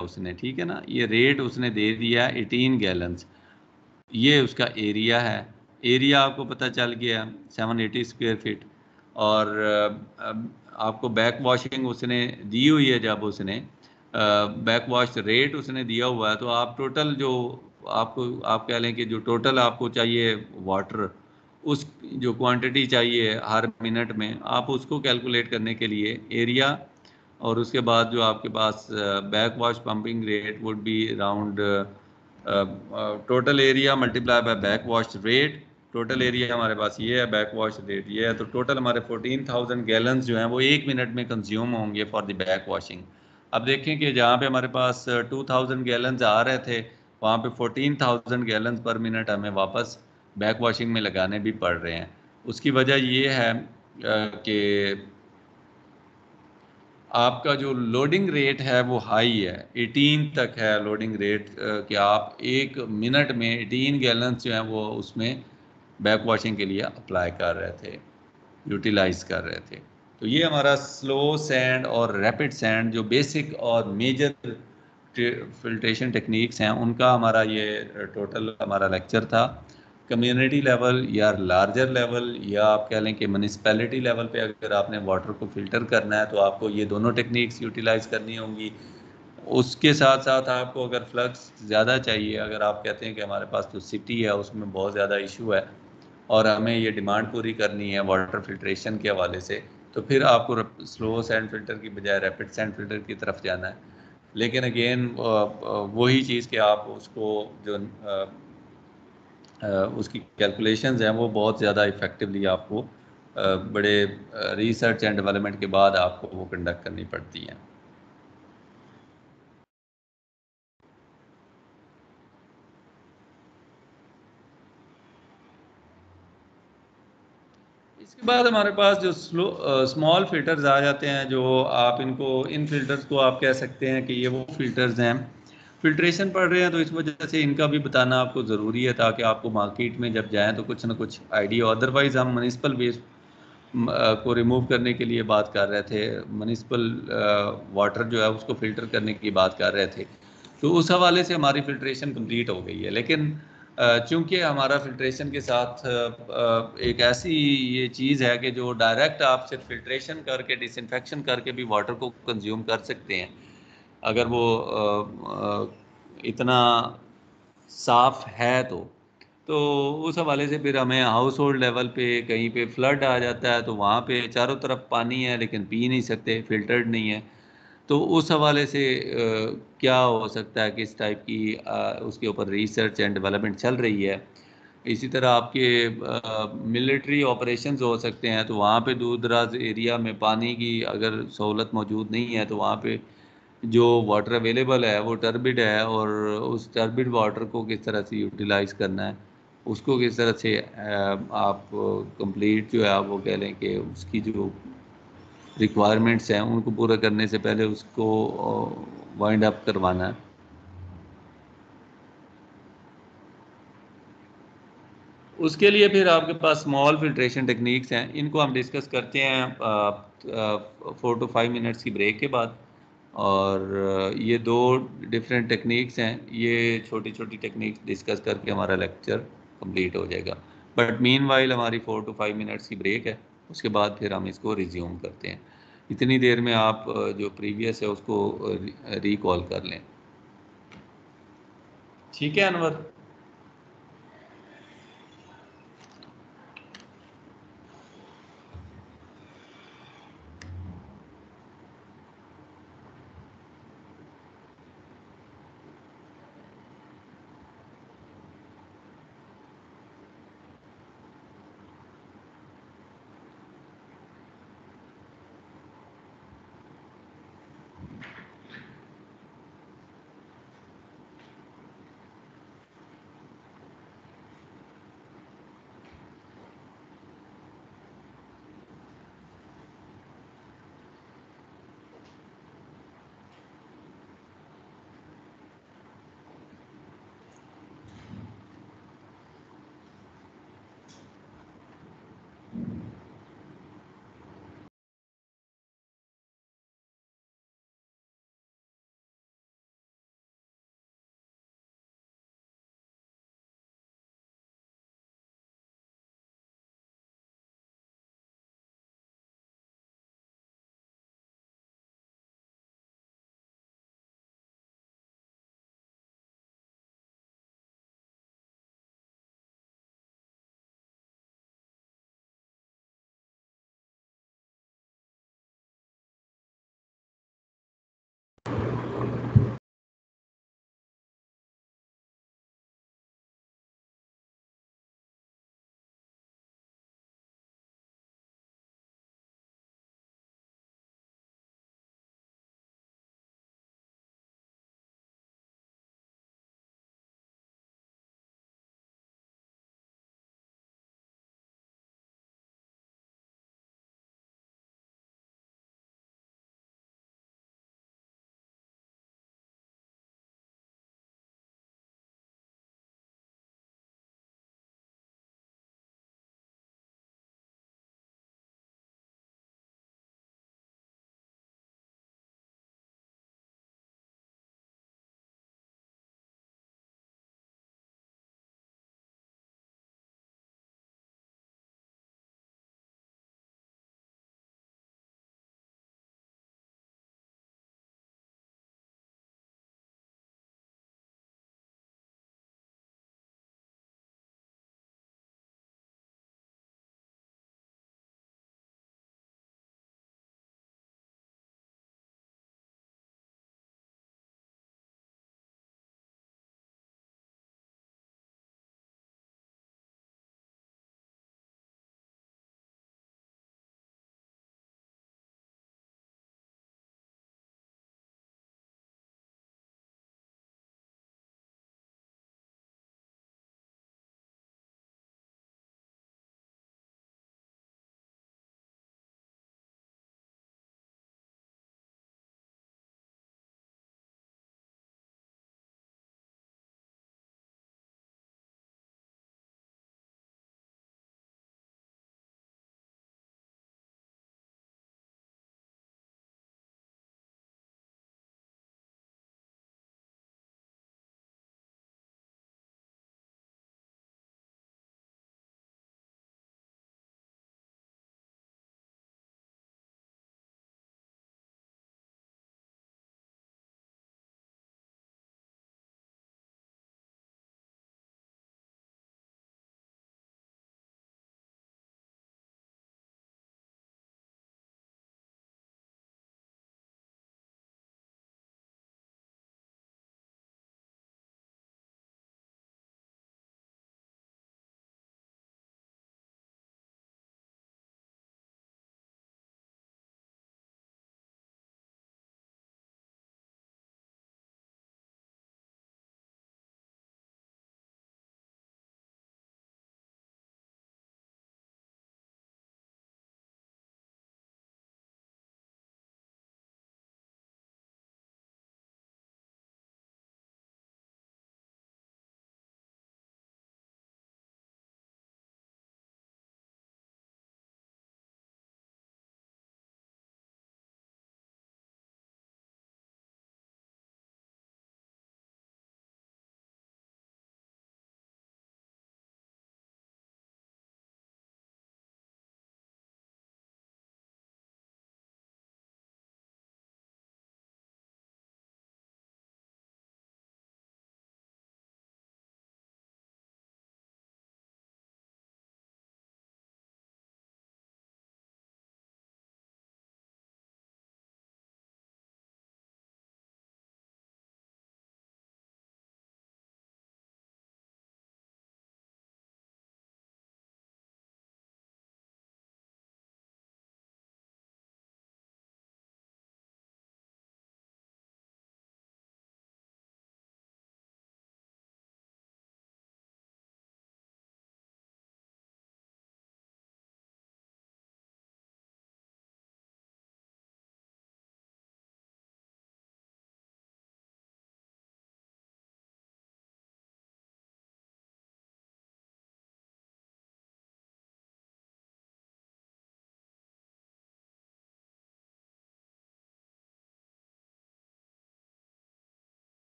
उसने, ठीक है ना, ये रेट उसने दे दिया 18 गैलन्स। ये उसका एरिया है, एरिया आपको पता चल गया 780 स्क्वायर फीट। और आपको बैक वॉशिंग उसने दी हुई है, जब उसने बैक वॉश रेट उसने दिया हुआ है, तो आप टोटल जो आपको आप कह लें कि जो टोटल आपको चाहिए वाटर, उस जो क्वांटिटी चाहिए हर मिनट में, आप उसको कैलकुलेट करने के लिए एरिया और उसके बाद जो आपके पास back wash pumping rate would be around total area multiply by back wash rate. Total area हमारे पास ये है, बैक वॉश रेट ये है, तो टोटल हमारे 14,000 गैलन्स जो हैं वो एक मिनट में कंज्यूम होंगे फॉर द बैक वॉशिंग। अब देखें कि जहाँ पे हमारे पास 2,000 गैलन्स आ रहे थे, वहाँ पे 14,000 गैलन्स पर मिनट हमें वापस बैक वॉशिंग में लगाने भी पड़ रहे हैं। उसकी वजह ये है कि आपका जो लोडिंग रेट है वो हाई है, 18 तक है लोडिंग रेट, कि आप एक मिनट में 18 गैलन्स जो हैं वो उसमें बैक वॉशिंग के लिए अप्लाई कर रहे थे, यूटिलाइज कर रहे थे। तो ये हमारा स्लो सैंड और रैपिड सैंड जो बेसिक और मेजर फिल्ट्रेशन टेक्निक्स हैं, उनका हमारा ये टोटल हमारा लेक्चर था। कम्युनिटी लेवल या लार्जर लेवल या आप कह लें कि म्यूनिसपैलिटी लेवल पे अगर आपने वाटर को फिल्टर करना है तो आपको ये दोनों टेक्निक्स यूटिलाइज करनी होंगी। उसके साथ साथ आपको अगर फ्लक्स ज़्यादा चाहिए, अगर आप कहते हैं कि हमारे पास जो सिटी है उसमें बहुत ज़्यादा इशू है और हमें ये डिमांड पूरी करनी है वाटर फिल्ट्रेशन के हवाले से, तो फिर आपको स्लो सैंड फिल्टर की बजाय रैपिड सैंड फिल्टर की तरफ जाना है। लेकिन अगेन वही चीज़ कि आप उसको जो उसकी कैलकुलेशंस हैं वो बहुत ज़्यादा इफ़ेक्टिवली आपको बड़े रिसर्च एंड डेवलपमेंट के बाद आपको वो कंडक्ट करनी पड़ती हैं। इसके बाद हमारे पास जो स्मॉल फिल्टर्स आ जाते हैं, जो आप इनको इन फिल्टर्स को आप कह सकते हैं कि ये वो फिल्टर्स हैं, फिल्ट्रेशन पढ़ रहे हैं तो इस वजह से इनका भी बताना आपको ज़रूरी है, ताकि आपको मार्केट में जब जाएं तो कुछ ना कुछ आइडिया। अदरवाइज़ हम म्यूनिसिपल वेस्ट को रिमूव करने के लिए बात कर रहे थे, म्यूनिसिपल वाटर जो है उसको फ़िल्टर करने की बात कर रहे थे, तो उस हवाले से हमारी फ़िल्ट्रेशन कंप्लीट हो गई है। लेकिन चूंकि हमारा फ़िल्ट्रेशन के साथ एक ऐसी ये चीज़ है कि जो डायरेक्ट आप सिर्फ फ़िल्ट्रेशन करके डिसइंफेक्शन करके भी वाटर को कंज्यूम कर सकते हैं, अगर वो इतना साफ है तो उस हवाले से फिर हमें हाउस होल्ड लेवल पे कहीं पे फ्लड आ जाता है तो वहाँ पे चारों तरफ पानी है लेकिन पी नहीं सकते, फिल्टर्ड नहीं है, तो उस हवाले से क्या हो सकता है, किस टाइप की उसके ऊपर रिसर्च एंड डेवलपमेंट चल रही है। इसी तरह आपके मिलिट्री ऑपरेशंस हो सकते हैं, तो वहाँ पे दूर दराज एरिया में पानी की अगर सहूलत मौजूद नहीं है तो वहाँ पे जो वाटर अवेलेबल है वो टर्बिड है, और उस टर्बिड वाटर को किस तरह से यूटिलाइज करना है, उसको किस तरह से आप कंप्लीट जो है आप वो कह लें कि उसकी जो रिक्वायरमेंट्स हैं उनको पूरा करने से पहले उसको वाइंड अप करवाना है। उसके लिए फिर आपके पास स्मॉल फिल्ट्रेशन टेक्निक्स हैं, इनको हम डिस्कस करते हैं 4 to 5 मिनट्स की ब्रेक के बाद। और ये दो डिफरेंट टेक्निक्स हैं, ये छोटी छोटी टेक्निक्स डिस्कस करके हमारा लेक्चर कंप्लीट हो जाएगा। बट मीन वाइल हमारी 4 to 5 मिनट्स की ब्रेक है, उसके बाद फिर हम इसको रिज्यूम करते हैं। इतनी देर में आप जो प्रीवियस है उसको रिकॉल कर लें। ठीक है अनवर?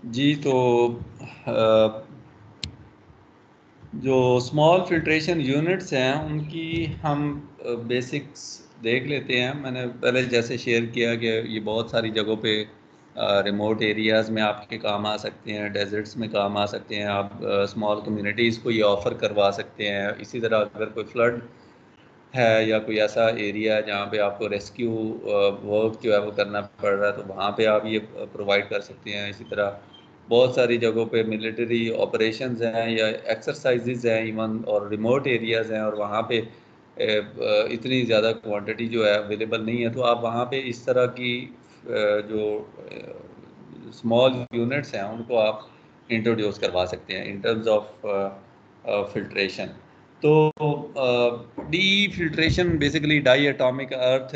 जी, तो जो स्मॉल फिल्ट्रेशन यूनिट्स हैं उनकी हम बेसिक्स देख लेते हैं। मैंने पहले जैसे शेयर किया कि ये बहुत सारी जगहों पे रिमोट एरियाज़ में आपके काम आ सकते हैं, डेजर्ट्स में काम आ सकते हैं। आप स्मॉल कम्युनिटीज़ को ये ऑफ़र करवा सकते हैं। इसी तरह अगर कोई फ्लड है या कोई ऐसा एरिया है जहाँ पे आपको रेस्क्यू वर्क जो है वो करना पड़ रहा है, तो वहाँ पे आप ये प्रोवाइड कर सकते हैं। इसी तरह बहुत सारी जगहों पे मिलिट्री ऑपरेशंस हैं या एक्सरसाइजेज हैं इवन, और रिमोट एरियाज़ हैं और वहाँ पे इतनी ज़्यादा क्वांटिटी जो है अवेलेबल नहीं है, तो आप वहाँ पे इस तरह की जो स्मॉल यूनिट्स हैं उनको आप इंट्रोड्यूस करवा सकते हैं इन टर्म्स ऑफ फिल्ट्रेशन। तो D filtration basically diatomic earth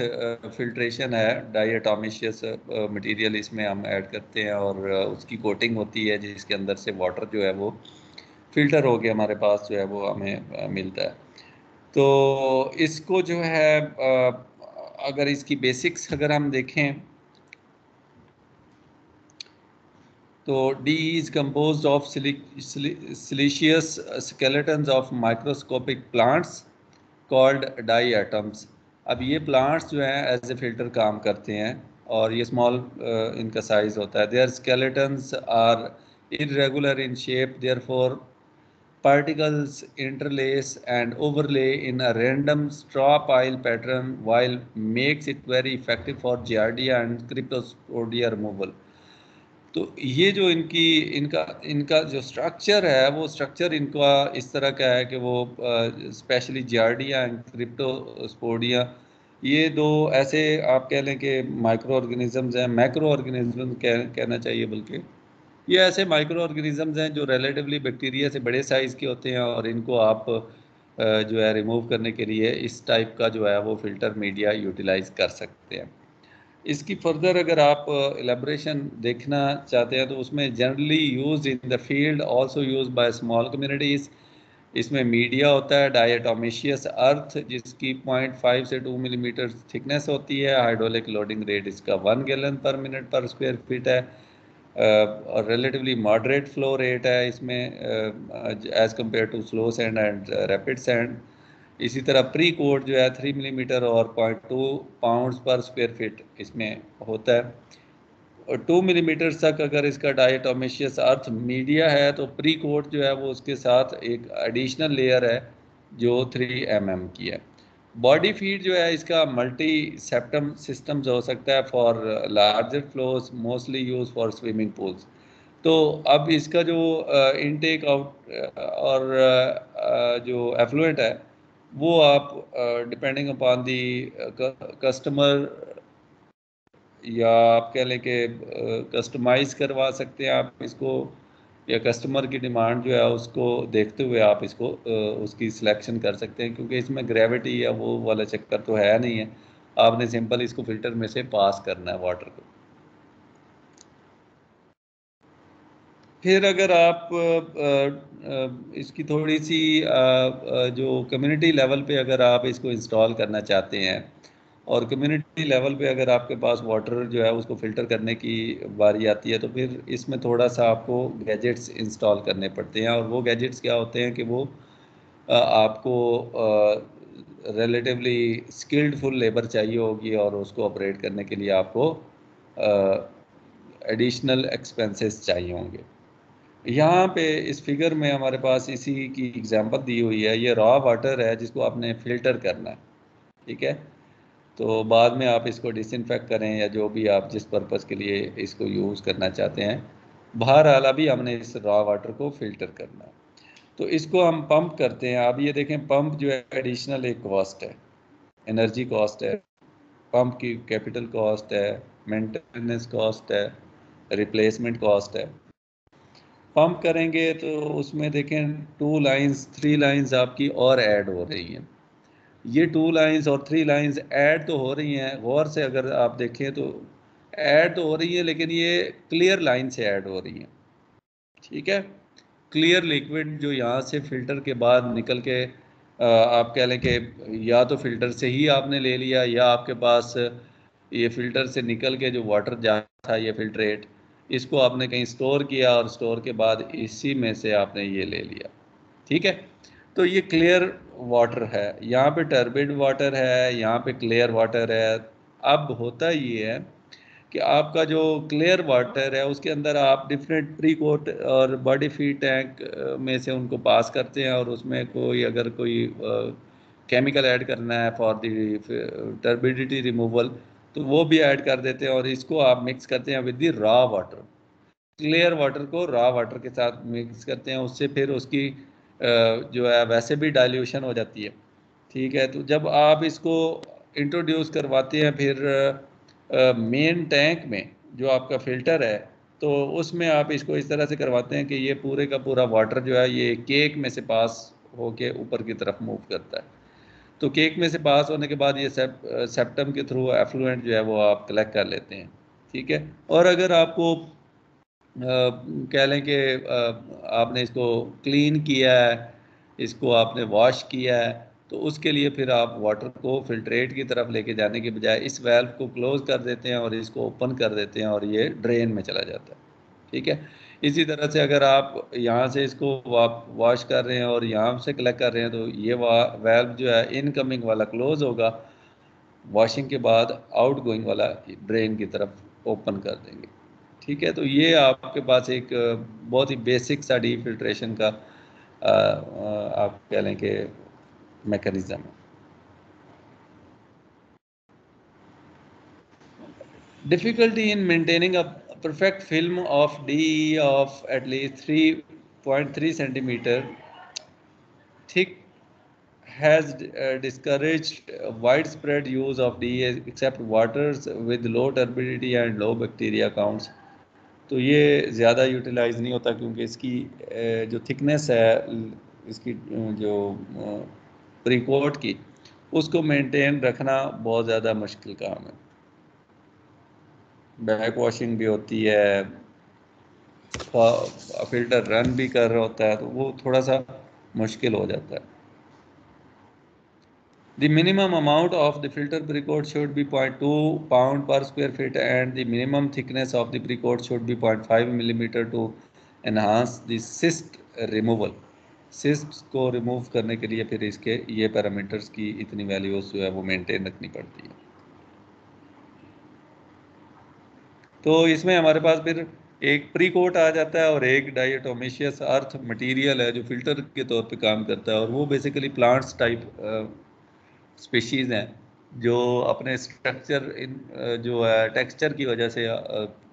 filtration है। डाई एटॉमिशियस मटेरियल इसमें हम ऐड करते हैं और उसकी कोटिंग होती है जिसके अंदर से वाटर जो है वो फिल्टर होके हमारे पास जो है वो हमें मिलता है। तो इसको जो है अगर इसकी बेसिक्स अगर हम देखें तो D is composed of siliceous skeletons of microscopic plants called diatoms। अब ये प्लांट्स जो हैं एज ए फिल्टर काम करते हैं और ये स्मॉल इनका साइज होता है। Their skeletons are irregular in shape, therefore particles interlace and overlay in a random straw pile pattern, while makes it very effective for giardia and cryptosporia removal। तो ये जो इनकी इनका इनका जो स्ट्रक्चर है वो स्ट्रक्चर इनका इस तरह का है कि वो स्पेशली जियार्डिया एंड क्रिप्टोस्पोडिया, ये दो ऐसे आप कह लें कि माइक्रो ऑर्गेनिजम्स हैं, मैक्रो ऑर्गेनिजम्स कहना चाहिए बल्कि। ये ऐसे माइक्रो ऑर्गेनिजम्स हैं जो रिलेटिवली बैक्टीरिया से बड़े साइज़ के होते हैं और इनको आप जो है रिमूव करने के लिए इस टाइप का जो है वो फ़िल्टर मीडिया यूटिलाइज़ कर सकते हैं। इसकी फर्दर अगर आप एलेब्रेशन देखना चाहते हैं तो उसमें generally used in the field, also used by small communities. इसमें मीडिया होता है डायटोमिशियस अर्थ जिसकी 0.5 से 2 मिलीमीटर थिकनेस होती है। हाइड्रोलिक लोडिंग रेट इसका 1 गैलन पर मिनट पर स्क्वायर फीट है और रिलेटिवली मॉडरेट फ्लो रेट है इसमें as compared to slow sand and rapid sand. इसी तरह प्री कोड जो है 3 मिलीमीटर और 0.2 पाउंड्स पर स्क्वायर फीट इसमें होता है। और 2 मिलीमीटर तक अगर इसका डायटोमिशियस अर्थ मीडिया है तो प्री कोट जो है वो उसके साथ एक एडिशनल लेयर है जो 3 mm की है। बॉडी फीड जो है इसका मल्टी सेप्टम सिस्टम्स हो सकता है for larger flows, mostly use for swimming pools. तो अब इसका जो इनटेक आउट और जो एफ्लुएंट है वो आप डिपेंडिंग अपॉन दी कस्टमर या आप कह लें कि कस्टमाइज़ करवा सकते हैं आप इसको, या कस्टमर की डिमांड जो है उसको देखते हुए आप इसको उसकी सिलेक्शन कर सकते हैं, क्योंकि इसमें ग्रेविटी या वो वाला चक्कर तो है नहीं है। आपने सिंपल इसको फ़िल्टर में से पास करना है वाटर को। फिर अगर आप इसकी थोड़ी सी जो कम्युनिटी लेवल पे अगर आप इसको इंस्टॉल करना चाहते हैं और कम्युनिटी लेवल पे अगर आपके पास वाटर जो है उसको फ़िल्टर करने की बारी आती है तो फिर इसमें थोड़ा सा आपको गैजेट्स इंस्टॉल करने पड़ते हैं। और वो गैजेट्स क्या होते हैं कि वो आपको रिलेटिवली स्किल्ड फुल लेबर चाहिए होगी और उसको ऑपरेट करने के लिए आपको एडिशनल एक्सपेंसेस चाहिए होंगे। यहाँ पे इस फिगर में हमारे पास इसी की एग्जांपल दी हुई है। ये रॉ वाटर है जिसको आपने फ़िल्टर करना है, ठीक है। तो बाद में आप इसको डिसइंफेक्ट करें या जो भी आप जिस पर्पज़ के लिए इसको यूज़ करना चाहते हैं, बहरहाल अभी हमने इस रॉ वाटर को फ़िल्टर करना है। तो इसको हम पंप करते हैं। अब ये देखें, पंप जो है एडिशनल एक कॉस्ट है, एनर्जी कॉस्ट है, पंप की कैपिटल कॉस्ट है, मेंटेनेंस कॉस्ट है, रिप्लेसमेंट कॉस्ट है। पंप करेंगे तो उसमें देखें 2 लाइंस 3 लाइंस आपकी और ऐड हो रही हैं। ये 2 लाइंस और 3 लाइंस ऐड तो हो रही हैं, गौर से अगर आप देखें तो ऐड तो हो रही है, लेकिन ये क्लियर लाइन से ऐड हो रही हैं, ठीक है। क्लियर लिक्विड जो यहाँ से फ़िल्टर के बाद निकल के आप कह लें कि या तो फ़िल्टर से ही आपने ले लिया या आपके पास ये फ़िल्टर से निकल के जो वाटर जा था ये फ़िल्ट्रेट इसको आपने कहीं स्टोर किया और स्टोर के बाद इसी में से आपने ये ले लिया, ठीक है। तो ये क्लियर वाटर है, यहाँ पे टर्बिड वाटर है, यहाँ पे क्लियर वाटर है। अब होता ये है कि आपका जो क्लियर वाटर है उसके अंदर आप डिफरेंट प्री कोट और बॉडी फीड टैंक में से उनको पास करते हैं, और उसमें कोई अगर कोई केमिकल ऐड करना है फॉर दी टर्बिडिटी रिमूवल तो वो भी ऐड कर देते हैं, और इसको आप मिक्स करते हैं with the raw water. Clear water को रॉ वाटर के साथ मिक्स करते हैं, उससे फिर उसकी जो है वैसे भी डाइल्यूशन हो जाती है, ठीक है। तो जब आप इसको इंट्रोड्यूस करवाते हैं फिर मेन टैंक में जो आपका फ़िल्टर है, तो उसमें आप इसको इस तरह से करवाते हैं कि ये पूरे का पूरा वाटर जो है ये केक में से पास होके ऊपर की तरफ मूव करता है। तो केक में से पास होने के बाद ये सेप्टम के थ्रू एफ्लुएंट जो है वो आप कलेक्ट कर लेते हैं, ठीक है। और अगर आपको कह लें कि आपने इसको क्लीन किया है, इसको आपने वॉश किया है, तो उसके लिए फिर आप वाटर को फिल्ट्रेट की तरफ लेके जाने के बजाय इस वेल्व को क्लोज़ कर देते हैं और इसको ओपन कर देते हैं और ये ड्रेन में चला जाता है, ठीक है। इसी तरह से अगर आप यहाँ से इसको आप वॉश कर रहे हैं और यहाँ से कलेक्ट कर रहे हैं तो ये वेल्व जो है इनकमिंग वाला क्लोज़ होगा, वॉशिंग के बाद आउटगोइंग वाला ड्रेन की तरफ ओपन कर देंगे, ठीक है। तो ये आपके पास एक बहुत ही बेसिक सा डी फिल्ट्रेशन का आप कह लें कि मैकेनिज्म है। Difficulty in maintaining a perfect film of DE of at least 3.3 centimeter thick has discouraged widespread use of DE except waters with low turbidity and low bacteria counts। तो ये ज़्यादा utilise नहीं होता क्योंकि इसकी जो थिकनेस है इसकी जो प्रीकोट की उसको मेंटेन रखना बहुत ज़्यादा मुश्किल काम है। बैक वॉशिंग भी होती है, फिल्टर रन भी कर रहा होता है, तो वो थोड़ा सा मुश्किल हो जाता है। The minimum amount of the filter precoat should be 0.2 pound per square feet and the minimum thickness of the precoat should be 0.5 millimeter to enhance the cyst removal। cysts को रिमूव करने के लिए फिर इसके ये पैरामीटर्स की इतनी values जो है वो मेंटेन रखनी पड़ती है। तो इसमें हमारे पास फिर एक प्री कोट आ जाता है और एक डायटोमिशियस अर्थ मटेरियल है जो फिल्टर के तौर पे काम करता है, और वो बेसिकली प्लांट्स टाइप स्पीशीज़ हैं जो अपने स्ट्रक्चर इन जो है टेक्सचर की वजह से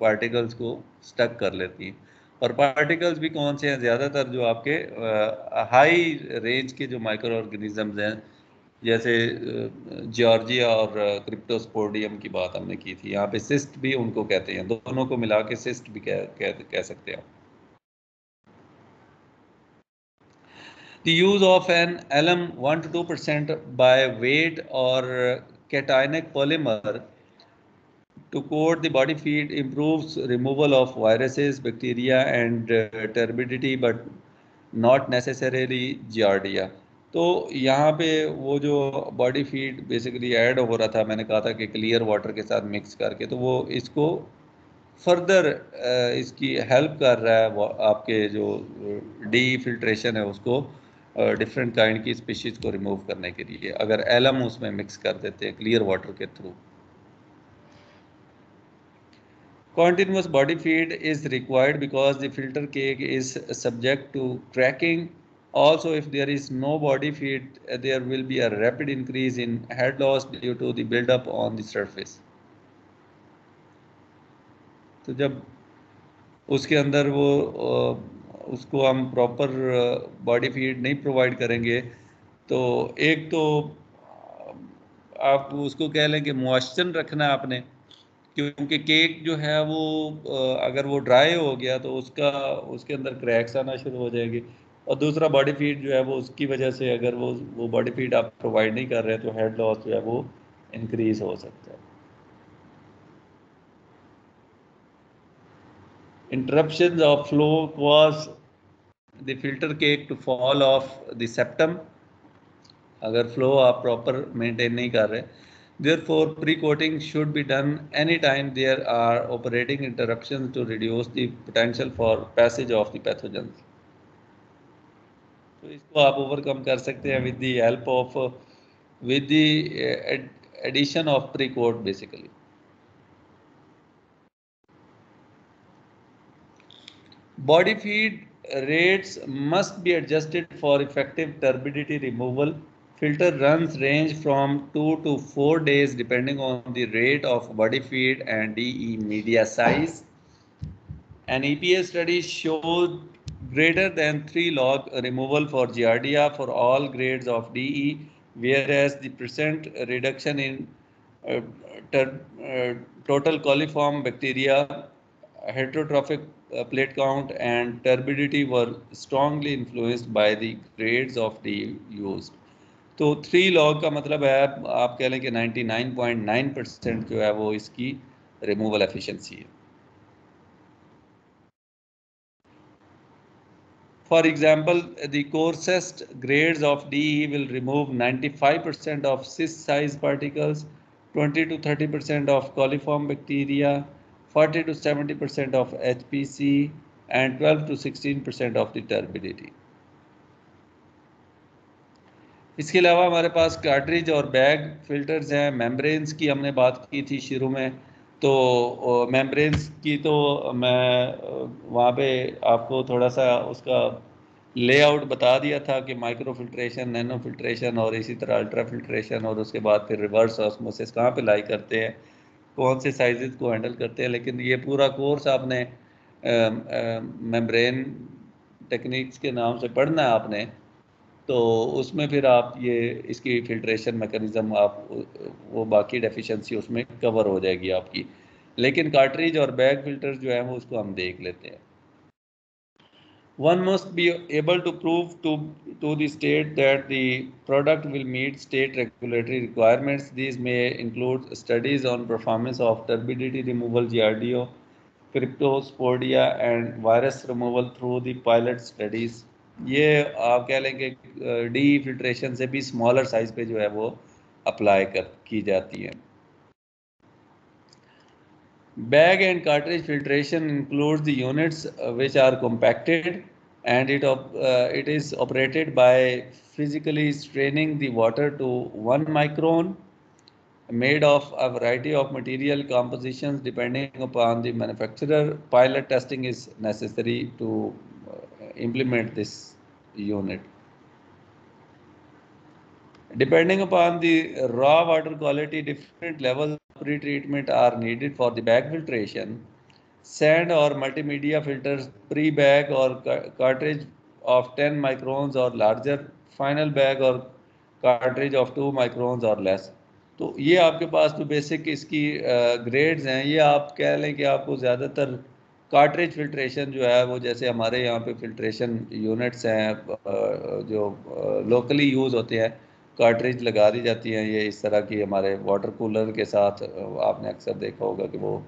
पार्टिकल्स को स्टक कर लेती हैं। और पार्टिकल्स भी कौन से हैं, ज़्यादातर जो आपके हाई रेंज के जो माइक्रो ऑर्गेनिजम्स हैं, जैसे जॉर्जिया और क्रिप्टोस्पोडियम की बात हमने की थी, यहाँ पे सिस्ट भी उनको कहते हैं, दोनों को मिला के सिस्ट भी कह सकते हैं। The use of an alum 1 to 2% by weight or cationic polymer to coat the body feed improves removal of viruses, bacteria and turbidity but not necessarily giardia। तो यहाँ पे वो जो बॉडी फीड बेसिकली ऐड हो रहा था, मैंने कहा था कि क्लियर वाटर के साथ मिक्स करके, तो वो इसको फर्दर इसकी हेल्प कर रहा है, वो आपके जो डी फिल्ट्रेशन है उसको डिफरेंट काइंड की स्पीशीज़ को रिमूव करने के लिए अगर एलम उसमें मिक्स कर देते हैं क्लियर वाटर के through. Continuous body feed is required because the filter cake is subject to cracking. Also, if there is no body feed, there will be a rapid increase in head loss due to the buildup on the surface। तो जब उसके अंदर वो उसको हम proper body feed नहीं provide करेंगे तो एक तो आप उसको कह लें कि मॉइस्चर रखना है आपने, क्योंकि केक जो है वो अगर वो ड्राई हो गया तो उसके अंदर क्रैक्स आना शुरू हो जाएंगे। और दूसरा बॉडी फीड जो है वो उसकी वजह से अगर वो बॉडी फीड आप प्रोवाइड नहीं कर रहे तो हेड लॉस जो है वो इंक्रीज हो सकता है। Interruptions of flow cause the filter cake to fall off the septum। अगर फ्लो आप प्रॉपर मेंटेन नहीं कर रहे Therefore, pre-coating should be done anytime there are operating interruptions to reduce the potential for passage of the pathogens. तो इसको आप overcome कर सकते हैं with the help of with the addition of pre-coat basically. Body feed rates must be adjusted for effective turbidity removal. Filter runs range from 2 to 4 days depending on the rate of body feed and DE media size. An EPA study showed greater than 3 log removal for Giardia for all grades of DE, whereas the percent reduction in uh, total coliform bacteria, heterotrophic plate count, and turbidity were strongly influenced by the grades of DE used. तो 3 log का मतलब है आप कह लें कि 99.9% जो है वो इसकी रिमूवल एफिशिएंसी है. For example, the coarsest grades of DE will remove 95% of cyst-sized particles, 20 to 30% of coliform bacteria, 40 to 70% of HPC, and 12 to 16% of the turbidity. इसके अलावा हमारे पास कार्ट्रिज और बैग फिल्टर्स हैं. मेम्ब्रेन्स की हमने बात की थी शुरू में, तो मेम्ब्रेन्स की तो मैं वहाँ पे आपको थोड़ा सा उसका लेआउट बता दिया था कि माइक्रो फिल्ट्रेशन, नैनो फिल्ट्रेशन और इसी तरह अल्ट्रा फिल्ट्रेशन और उसके बाद फिर रिवर्स ऑस्मोसिस कहाँ पे लाई करते हैं, कौन से साइजेस को हैंडल करते हैं. लेकिन ये पूरा कोर्स आपने मेम्ब्रेन टेक्निक्स के नाम से पढ़ना है आपने, तो उसमें फिर आप ये इसकी फिल्ट्रेशन मैकेनिज्म आप वो बाकी डेफिशिएंसी उसमें कवर हो जाएगी आपकी. लेकिन कार्ट्रिज और बैग फिल्टर जो है वो उसको हम देख लेते हैं. One must be able to prove to the state that the product will meet state regulatory requirements. These may include studies on performance of turbidity removal, GRDO, cryptosporia, and virus removal through the pilot studies. ये आप कह लें कि D filtration से भी smaller size पे जो है वो अप्लाई की जाती है. Bag and cartridge filtration includes the units which are compacted, and it is operated by physically straining the water to 1 micron, made of a variety of material compositions depending upon the manufacturer. Pilot testing is necessary to implement this unit. Depending upon the raw water quality, different levels of pre-treatment are needed for the bag filtration. Sand or multimedia filters, pre-bag or cartridge of 10 microns or larger, final bag or cartridge of 2 microns or less. तो ये आपके पास जो basic इसकी grades हैं, ये आप कह लें कि आपको ज़्यादातर कार्ट्रिज फिल्ट्रेशन जो है वो जैसे हमारे यहाँ पे फिल्ट्रेशन यूनिट्स हैं जो लोकली यूज़ होते हैं, कार्ट्रिज लगा दी जाती हैं. ये इस तरह की हमारे वाटर कूलर के साथ आपने अक्सर देखा होगा कि वो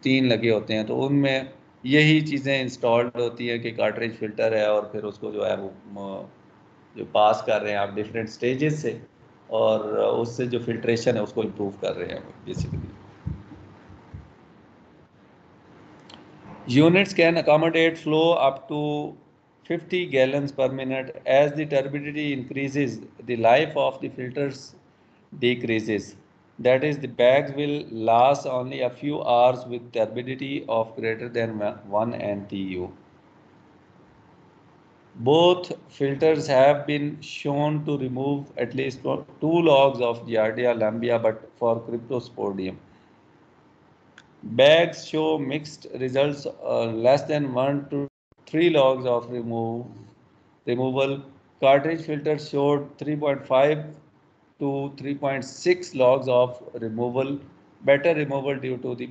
3 लगे होते हैं, तो उनमें यही चीज़ें इंस्टॉल्ड होती हैं कि कार्ट्रिज फिल्टर है और फिर उसको जो है वो जो पास कर रहे हैं आप डिफरेंट स्टेजेस से, और उससे जो फिल्ट्रेशन है उसको इम्प्रूव कर रहे हैं basically. Units can accommodate flow up to 50 gallons per minute. As the turbidity increases, the life of the filters decreases. That is, the bags will last only a few hours with turbidity of greater than 1 NTU. Both filters have been shown to remove at least 2 logs of Giardia lamblia, but for Cryptosporidium. Bags show mixed results, less than 1 to 3 logs of removal. Cartridge filters showed 3.5 to 3.6 logs of removal, better removal due to the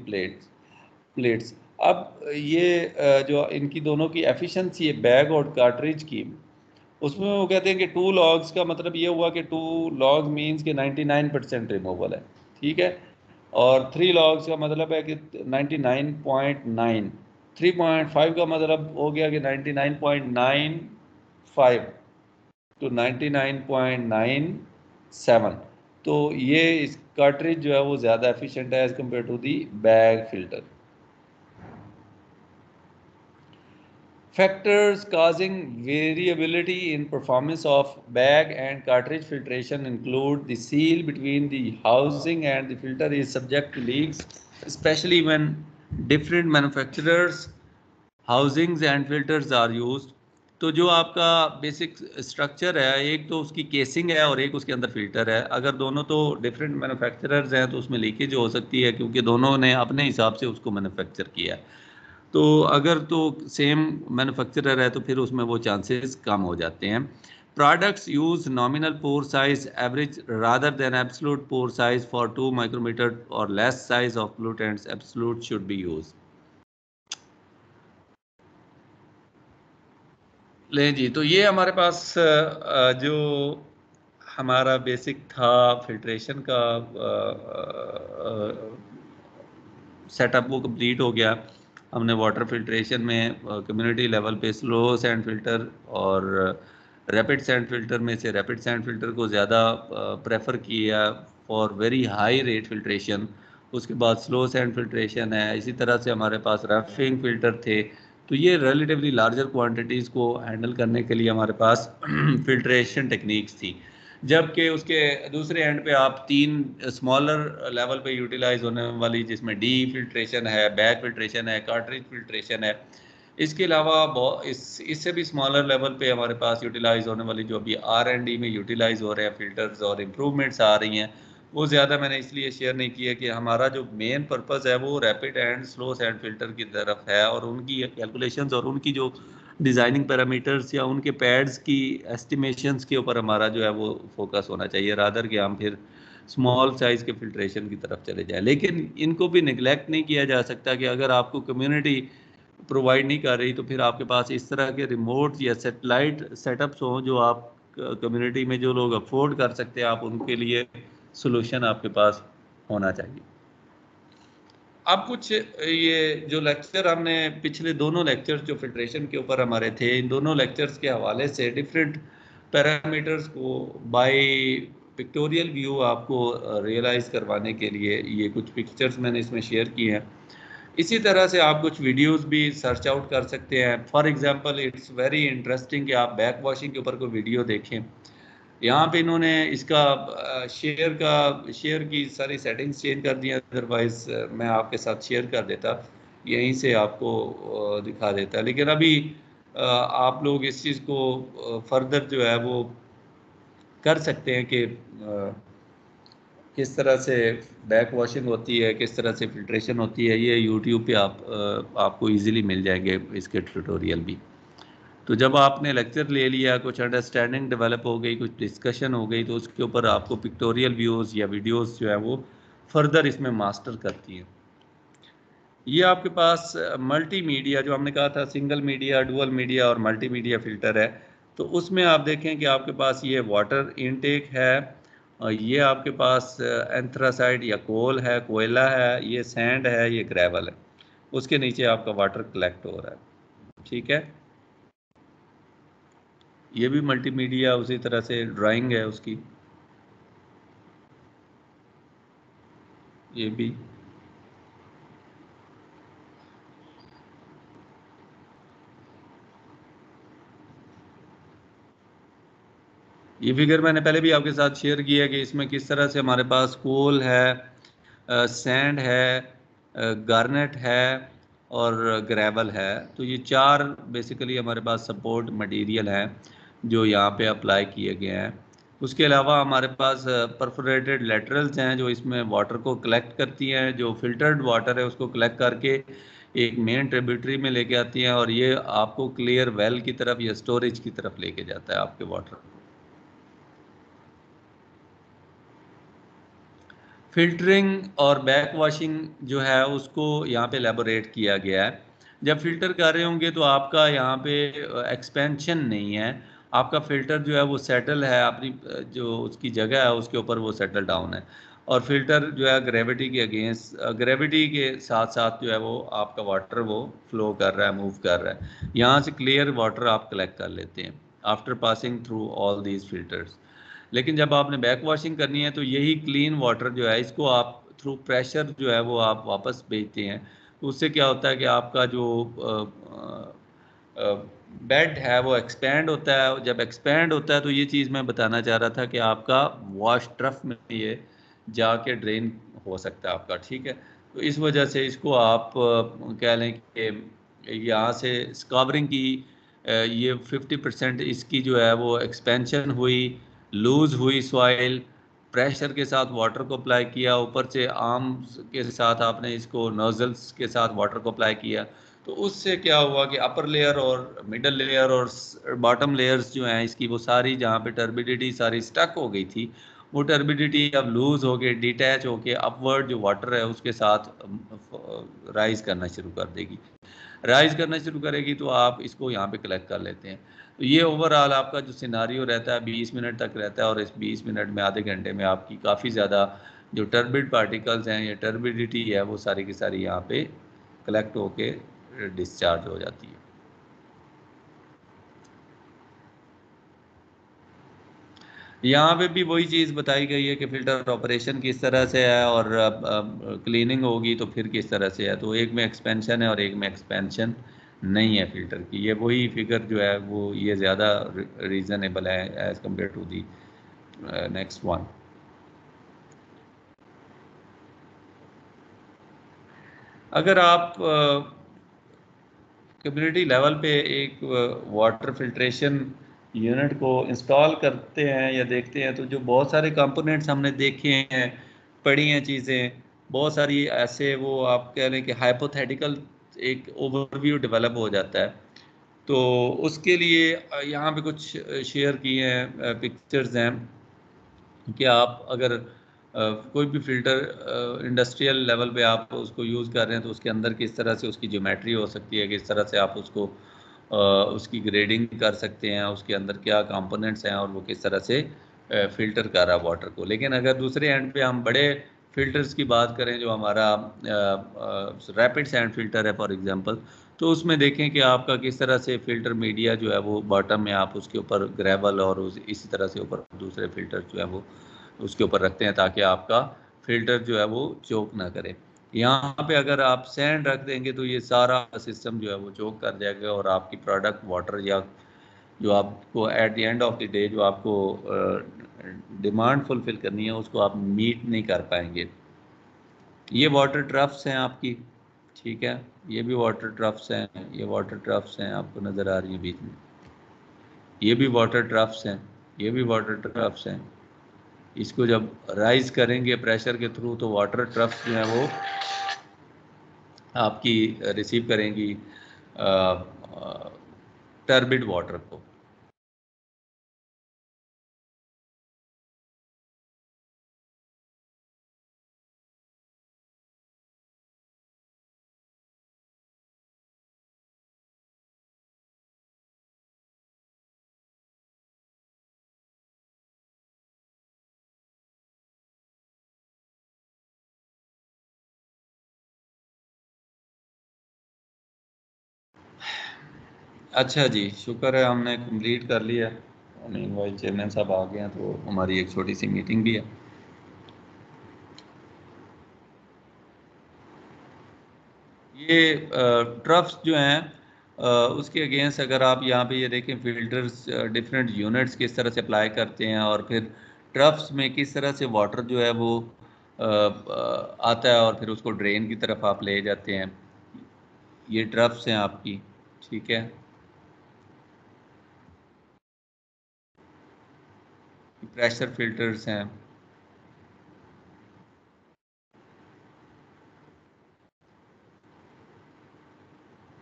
plates. अब ये जो इनकी दोनों की efficiency है bag और cartridge की, उसमें वो कहते हैं कि 2 लॉग्स का मतलब ये हुआ कि 2 लॉग मीन्स कि 99% रिमूवल है, ठीक है, और 3 लॉग्स का मतलब है कि 99.9, 3.5 का मतलब हो गया कि 99.95 to 99.97. तो ये इस कार्ट्रिज जो है वो ज़्यादा एफिशिएंट है as compared to the bag filter. Factors causing variability in performance of bag and cartridge filtration include the seal between the housing and the filter is subject to leaks, especially when different manufacturers housings and filters are used। तो जो आपका basic structure है, एक तो उसकी casing है और एक उसके अंदर फिल्टर है। अगर दोनों तो डिफरेंट मैन्युफैक्चरर्स हैं तो उसमें लीकेज हो सकती है, क्योंकि दोनों ने अपने हिसाब से उसको मैन्युफैक्चर किया है। तो अगर तो सेम मैन्युफैक्चरर है तो फिर उसमें वो चांसेस कम हो जाते हैं। Products use nominal pore size average rather than absolute pore size for 2 micrometre और less size of pollutants absolute should be use. ले जी, तो ये हमारे पास जो हमारा बेसिक था फिल्ट्रेशन का सेटअप, वो कंप्लीट हो गया। हमने वाटर फिल्ट्रेशन में कम्युनिटी लेवल पे स्लो सैंड फिल्टर और रैपिड सैंड फिल्टर में से रैपिड सैंड फिल्टर को ज़्यादा प्रेफर किया for very high rate filtration. उसके बाद स्लो सैंड फिल्ट्रेशन है। इसी तरह से हमारे पास रफिंग फिल्टर थे। तो ये रिलेटिवली लार्जर क्वांटिटीज़ को हैंडल करने के लिए हमारे पास फिल्ट्रेशन टेक्निक्स थी। जबकि उसके दूसरे एंड पे आप 3 स्मॉलर लेवल पे यूटिलाइज होने वाली, जिसमें डी फिल्ट्रेशन है, बैग फिल्ट्रेशन है, कार्ट्रिज फिल्ट्रेशन है। इसके अलावा इससे भी स्मॉलर लेवल पे हमारे पास यूटिलाइज होने वाली, जो अभी R&D में यूटिलाइज हो रहे हैं फिल्टर्स और इम्प्रूवमेंट्स आ रही हैं, वो ज़्यादा मैंने इसलिए शेयर नहीं किया कि हमारा जो मेन पर्पज़ है वो rapid and slow sand filter की तरफ है, और उनकी कैलकुलेशंस और उनकी जो डिज़ाइनिंग पैरामीटर्स या उनके पैड्स की एस्टिमेशंस के ऊपर हमारा जो है वो फोकस होना चाहिए, रादर कि हम फिर स्मॉल साइज़ के फिल्ट्रेशन की तरफ चले जाएं। लेकिन इनको भी निगलेक्ट नहीं किया जा सकता कि अगर आपको कम्युनिटी प्रोवाइड नहीं कर रही तो फिर आपके पास इस तरह के रिमोट या सेटेलाइट सेटअप्स हों जो आप कम्युनिटी में जो लोग अफोर्ड कर सकते हैं, आप उनके लिए सोल्यूशन आपके पास होना चाहिए। अब कुछ ये जो लेक्चर हमने पिछले दोनों लेक्चर्स जो फिल्ट्रेशन के ऊपर हमारे थे, इन दोनों लेक्चर्स के हवाले से डिफरेंट पैरामीटर्स को बाय पिक्टोरियल व्यू आपको रियलाइज़ करवाने के लिए ये कुछ पिक्चर्स मैंने इसमें शेयर किए हैं। इसी तरह से आप कुछ वीडियोस भी सर्च आउट कर सकते हैं। For example it's very interesting कि आप बैक वॉशिंग के ऊपर कोई वीडियो देखें। यहाँ पे इन्होंने इसका शेयर की सारी सेटिंग्स चेंज कर दी, अदरवाइज मैं आपके साथ शेयर कर देता, यहीं से आपको दिखा देता। लेकिन अभी आप लोग इस चीज़ को फर्दर जो है वो कर सकते हैं कि किस तरह से बैक वॉशिंग होती है, किस तरह से फिल्ट्रेशन होती है। ये यूट्यूब पे आपको इजीली मिल जाएंगे इसके ट्यूटोरियल भी। तो जब आपने लेक्चर ले लिया, कुछ अंडरस्टैंडिंग डेवलप हो गई, कुछ डिस्कशन हो गई, तो उसके ऊपर आपको पिक्टोरियल व्यूज़ या वीडियोस जो है वो फर्दर इसमें मास्टर करती हैं। ये आपके पास मल्टीमीडिया, जो हमने कहा था सिंगल मीडिया, डुअल मीडिया और मल्टीमीडिया फ़िल्टर है, तो उसमें आप देखें कि आपके पास ये वाटर इनटेक है, ये आपके पास एंथ्रासाइड या कोल है, कोयला है, ये सैंड है, ये ग्रेवल है। उसके नीचे आपका वाटर कलेक्ट हो रहा है। ठीक है, ये भी मल्टीमीडिया उसी तरह से ड्राइंग है उसकी, ये भी। ये फिगर मैंने पहले भी आपके साथ शेयर किया है कि इसमें किस तरह से हमारे पास कोल है, सैंड है, गार्नेट है और ग्रेवल है। तो ये 4 बेसिकली हमारे पास सपोर्ट मटेरियल हैं जो यहाँ पे अप्लाई किए गए हैं। उसके अलावा हमारे पास परफोरेटेड लेटरल्स हैं जो इसमें वाटर को कलेक्ट करती हैं, जो फिल्टर्ड वाटर है उसको कलेक्ट करके एक मेन ट्रिब्यूटरी में लेके आती हैं, और ये आपको क्लियर वेल की तरफ या स्टोरेज की तरफ लेके जाता है आपके वाटर। फिल्टरिंग और बैक वॉशिंग जो है उसको यहाँ पे एलेबोरेट किया गया है। जब फिल्टर कर रहे होंगे तो आपका यहाँ पे एक्सपेंशन नहीं है, आपका फिल्टर जो है वो सेटल है, अपनी जो उसकी जगह है उसके ऊपर वो सेटल डाउन है। और फिल्टर जो है ग्रेविटी के अगेंस्ट, ग्रेविटी के साथ साथ जो है वो आपका वाटर वो फ्लो कर रहा है, मूव कर रहा है। यहाँ से क्लियर वाटर आप कलेक्ट कर लेते हैं after passing through all these filters. लेकिन जब आपने बैक वॉशिंग करनी है तो यही क्लीन वाटर जो है इसको आप थ्रू प्रेशर जो है वो आप वापस भेजते हैं। तो उससे क्या होता है कि आपका जो बेड है वो एक्सपेंड होता है। जब एक्सपेंड होता है तो ये चीज़ मैं बताना चाह रहा था कि आपका वॉश ट्रफ में ये जाके ड्रेन हो सकता है आपका, ठीक है। तो इस वजह से इसको आप कह लें कि यहाँ से स्कवरिंग की ये 50% इसकी जो है वो एक्सपेंशन हुई, लूज हुई सॉइल, प्रेशर के साथ वाटर को अप्लाई किया, ऊपर से आर्म्स के साथ आपने इसको नोजल्स के साथ वाटर को अप्लाई किया। तो उससे क्या हुआ कि अपर लेयर और मिडल लेयर और बॉटम लेयर्स जो हैं इसकी वो सारी जहाँ पे टर्बिडिटी सारी स्टक हो गई थी, वो टर्बिडिटी अब लूज हो के डिटैच होके अपवर्ड जो वाटर है उसके साथ राइज करना शुरू कर देगी। राइज करना शुरू करेगी तो आप इसको यहाँ पे कलेक्ट कर लेते हैं। तो ये ओवरऑल आपका जो सिनारियो रहता है 20 मिनट तक रहता है, और इस 20 मिनट में आधे घंटे में आपकी काफ़ी ज़्यादा जो टर्बिड पार्टिकल्स हैं या टर्बिडिटी है वो सारी की सारी यहाँ पे कलेक्ट होके डिस्चार्ज हो जाती है। यहाँ पे भी वही चीज़ बताई गई है कि फ़िल्टर ऑपरेशन किस तरह से है और क्लीनिंग होगी तो फिर किस तरह से है। तो एक में एक्सपेंशन है और एक में एक्सपेंशन नहीं है फ़िल्टर की। ये वही फिगर जो है वो ये ज़्यादा रीज़नेबल है as compared to the next one. अगर आप कम्युनिटी लेवल पे एक वाटर फिल्ट्रेशन यूनिट को इंस्टॉल करते हैं या देखते हैं तो जो बहुत सारे कंपोनेंट्स हमने देखे हैं, पढ़ी हैं चीज़ें, बहुत सारी ऐसे वो आप कह लें कि हाइपोथेटिकल एक ओवरव्यू डेवलप हो जाता है। तो उसके लिए यहाँ पे कुछ शेयर किए हैं पिक्चर्स हैं कि आप अगर कोई भी फ़िल्टर इंडस्ट्रियल लेवल पे आप उसको यूज़ कर रहे हैं तो उसके अंदर किस तरह से उसकी ज्योमेट्री हो सकती है, किस तरह से आप उसको उसकी ग्रेडिंग कर सकते हैं, उसके अंदर क्या कंपोनेंट्स हैं और वो किस तरह से फ़िल्टर कर रहा है वाटर को। लेकिन अगर दूसरे एंड पे हम बड़े फ़िल्टर्स की बात करें जो हमारा रैपिड सैंड फ़िल्टर है फॉर एग्ज़ाम्पल, तो उसमें देखें कि आपका किस तरह से फ़िल्टर मीडिया जो है वो बॉटम में आप उसके ऊपर ग्रेवल और इसी तरह से ऊपर दूसरे फ़िल्टर जो है वो उसके ऊपर रखते हैं ताकि आपका फ़िल्टर जो है वो चोक ना करे। यहाँ पे अगर आप सैंड रख देंगे तो ये सारा सिस्टम जो है वो चोक कर जाएगा और आपकी प्रोडक्ट वाटर या जो आपको at the end of the day जो आपको डिमांड फुलफिल करनी है उसको आप मीट नहीं कर पाएंगे। ये वाटर ट्रफ्स हैं आपकी, ठीक है। ये भी वाटर ट्रफ्स हैं, ये वाटर ट्रफ्स हैं आपको नज़र आ रही है बीच में। ये भी वाटर ट्रफ्स हैं, ये भी वाटर ट्रफ्स हैं। इसको जब राइज करेंगे प्रेशर के थ्रू तो वाटर ट्रफ्स जो हैं वो आपकी रिसीव करेंगी टर्बिड वाटर को। अच्छा जी, शुक्र है हमने कंप्लीट कर लिया। मीनवाइल चेयरमैन साहब आ गए हैं तो हमारी एक छोटी सी मीटिंग भी है। ये ट्रफ्स जो हैं उसके अगेंस्ट अगर आप यहाँ पे ये देखें फिल्टर्स डिफरेंट यूनिट्स किस तरह से अप्लाई करते हैं और फिर ट्रफ्स में किस तरह से वाटर जो है वो आता है और फिर उसको ड्रेन की तरफ आप ले जाते हैं। ये ट्रफ्स हैं आपकी, ठीक है। प्रेशर फिल्टर्स हैं।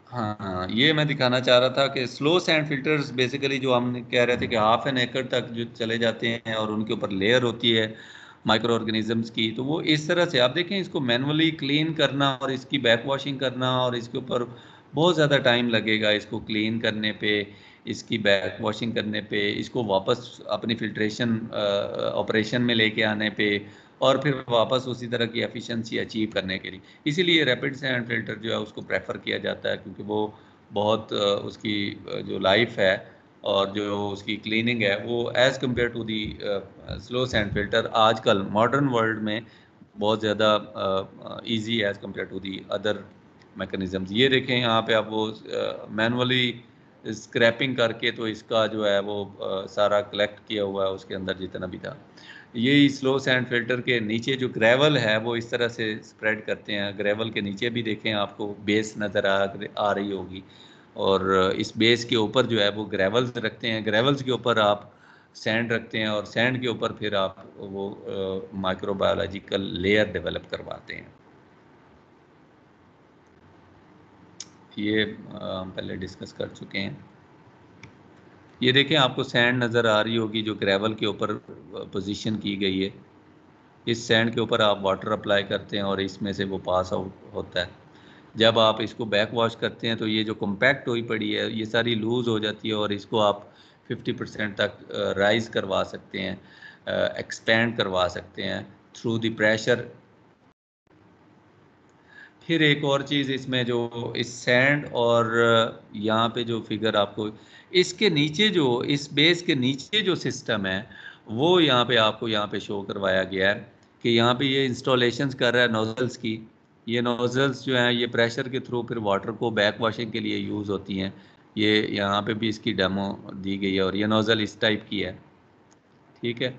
हाँ, ये मैं दिखाना चाह रहा था कि स्लो सैंड फिल्टर्स बेसिकली जो हम कह रहे थे कि हाफ एन एकड़ तक जो चले जाते हैं और उनके ऊपर लेयर होती है माइक्रो ऑर्गेनिजम्स की, तो वो इस तरह से आप देखें इसको मैनुअली क्लीन करना और इसकी बैक वॉशिंग करना और इसके ऊपर बहुत ज़्यादा टाइम लगेगा इसको क्लीन करने पे, इसकी बैक वॉशिंग करने पे, इसको वापस अपनी फिल्ट्रेशन ऑपरेशन में लेके आने पे और फिर वापस उसी तरह की एफिशिएंसी अचीव करने के लिए। इसीलिए रैपिड सैंड फिल्टर जो है उसको प्रेफर किया जाता है क्योंकि वो बहुत उसकी जो लाइफ है और जो उसकी क्लीनिंग है वो as compared to the slow sand filter आजकल मॉडर्न वर्ल्ड में बहुत ज़्यादा easy as compared to the other mechanisms. ये देखें यहाँ पे आप वो मैनुअली स्क्रैपिंग करके तो इसका जो है वो सारा कलेक्ट किया हुआ है उसके अंदर जितना भी था। यही स्लो सैंड फिल्टर के नीचे जो ग्रेवल है वो इस तरह से स्प्रेड करते हैं। ग्रेवल के नीचे भी देखें आपको बेस नज़र आ रही होगी, और इस बेस के ऊपर जो है वो ग्रेवल्स रखते हैं। ग्रेवल्स के ऊपर आप सैंड रखते हैं और सैंड के ऊपर फिर आप वो माइक्रोबायोलॉजिकल लेयर डेवलप करवाते हैं। ये हम पहले डिस्कस कर चुके हैं। ये देखें आपको सैंड नज़र आ रही होगी जो ग्रेवल के ऊपर पोजीशन की गई है। इस सैंड के ऊपर आप वाटर अप्लाई करते हैं और इसमें से वो पास आउट होता है। जब आप इसको बैक वॉश करते हैं तो ये जो कॉम्पैक्ट हुई पड़ी है ये सारी लूज़ हो जाती है और इसको आप 50% तक राइज करवा सकते हैं, एक्सपेंड करवा सकते हैं थ्रू द प्रेशर। फिर एक और चीज़ इसमें जो इस सैंड और यहाँ पे जो फिगर आपको इसके नीचे जो इस बेस के नीचे जो सिस्टम है वो यहाँ पे आपको यहाँ पे शो करवाया गया है कि यहाँ पे ये इंस्टॉलेशंस कर रहा है नोजल्स की। ये नोजल्स जो हैं ये प्रेशर के थ्रू फिर वाटर को बैक वॉशिंग के लिए यूज़ होती हैं। ये यहाँ पे भी इसकी डेमो दी गई है और ये नोज़ल इस टाइप की है, ठीक है,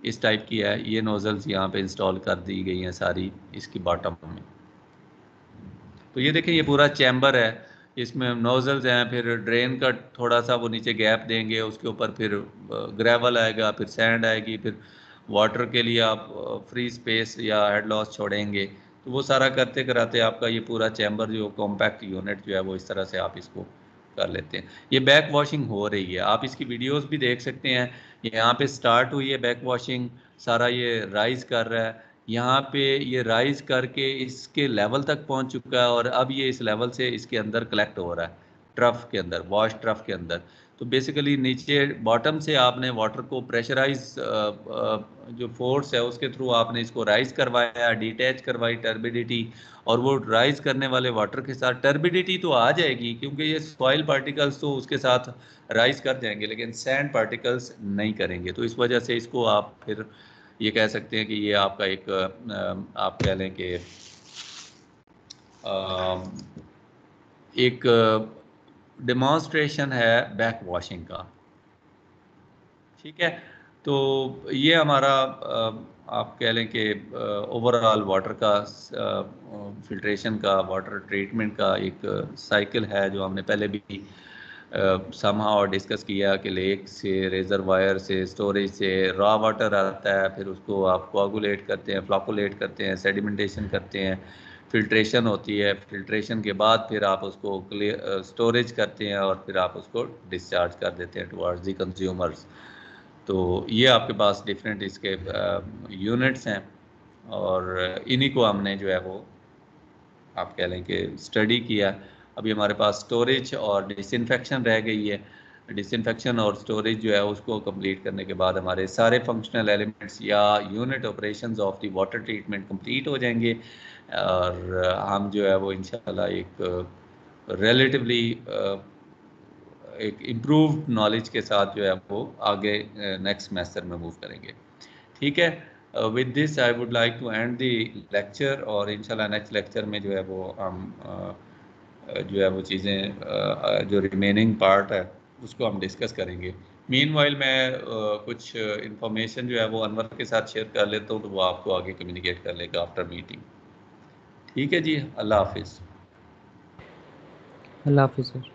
इस टाइप की है। ये नोजल्स यहाँ पे इंस्टॉल कर दी गई हैं सारी इसकी बॉटम में। तो ये देखें ये पूरा चैम्बर है, इसमें नोजल्स हैं, फिर ड्रेन का थोड़ा सा वो नीचे गैप देंगे, उसके ऊपर फिर ग्रेवल आएगा, फिर सैंड आएगी, फिर वाटर के लिए आप फ्री स्पेस या हेड लॉस छोड़ेंगे। तो वो सारा करते कराते आपका ये पूरा चैम्बर जो कॉम्पैक्ट यूनिट जो है वो इस तरह से आप इसको कर लेते हैं। ये बैक वॉशिंग हो रही है, आप इसकी वीडियोस भी देख सकते हैं। यहाँ पे स्टार्ट हुई है बैक वॉशिंग, सारा ये राइज कर रहा है, यहाँ पे ये राइज करके इसके लेवल तक पहुँच चुका है और अब ये इस लेवल से इसके अंदर कलेक्ट हो रहा है ट्रफ के अंदर, वॉश ट्रफ के अंदर। तो बेसिकली नीचे बॉटम से आपने वाटर को प्रेशराइज जो फोर्स है उसके थ्रू आपने इसको राइज करवाया, डिटैच करवाई टर्बिडिटी, और वो राइज करने वाले वाटर के साथ टर्बिडिटी तो आ जाएगी क्योंकि ये सॉइल पार्टिकल्स तो उसके साथ राइज कर जाएंगे लेकिन सैंड पार्टिकल्स नहीं करेंगे। तो इस वजह से इसको आप फिर ये कह सकते हैं कि ये आपका एक आप कह लें कि एक डेमोन्स्ट्रेशन है बैक वॉशिंग का, ठीक है। तो ये हमारा आप कह लें कि ओवरऑल वाटर का फिल्ट्रेशन का, वाटर ट्रीटमेंट का एक साइकिल है जो हमने पहले भी समहाउ डिस्कस किया कि लेक से, रिजर्वायर से, स्टोरेज से रॉ वाटर आता है, फिर उसको आप कोआगुलेट करते हैं, फ्लॉकुलेट करते हैं, सेडिमेंटेशन करते हैं, फिल्ट्रेशन होती है, फिल्ट्रेशन के बाद फिर आप उसको स्टोरेज करते हैं और फिर आप उसको डिस्चार्ज कर देते हैं टुवर्ड्स दी कंज्यूमर्स। तो ये आपके पास डिफरेंट इसके यूनिट्स हैं और इन्हीं को हमने जो है वो आप कह लें कि स्टडी किया। अभी हमारे पास स्टोरेज और डिसइंफेक्शन रह गई है। डिसइंफेक्शन और स्टोरेज जो है उसको कंप्लीट करने के बाद हमारे सारे फंक्शनल एलिमेंट्स या unit operations of the water treatment complete हो जाएंगे और हम जो है वो इंशाल्लाह एक रिलेटिवली एक इम्प्रूव्ड नॉलेज के साथ जो है वो आगे नेक्स्ट सेमेस्टर में मूव करेंगे, ठीक है। With this I would like to end the lecture और इंशाल्लाह नेक्स्ट लेक्चर में जो है वो हम जो है वो चीज़ें जो रिमेनिंग पार्ट है उसको हम डिस्कस करेंगे। मीनवाइल मैं कुछ इंफॉर्मेशन जो है वो अनवर के साथ शेयर कर लेता हूँ तो वो आपको आगे कम्युनिकेट कर लेगा आफ्टर मीटिंग, ठीक है जी। अल्लाह हाफिज़। अल्लाह हाफिज़ सर।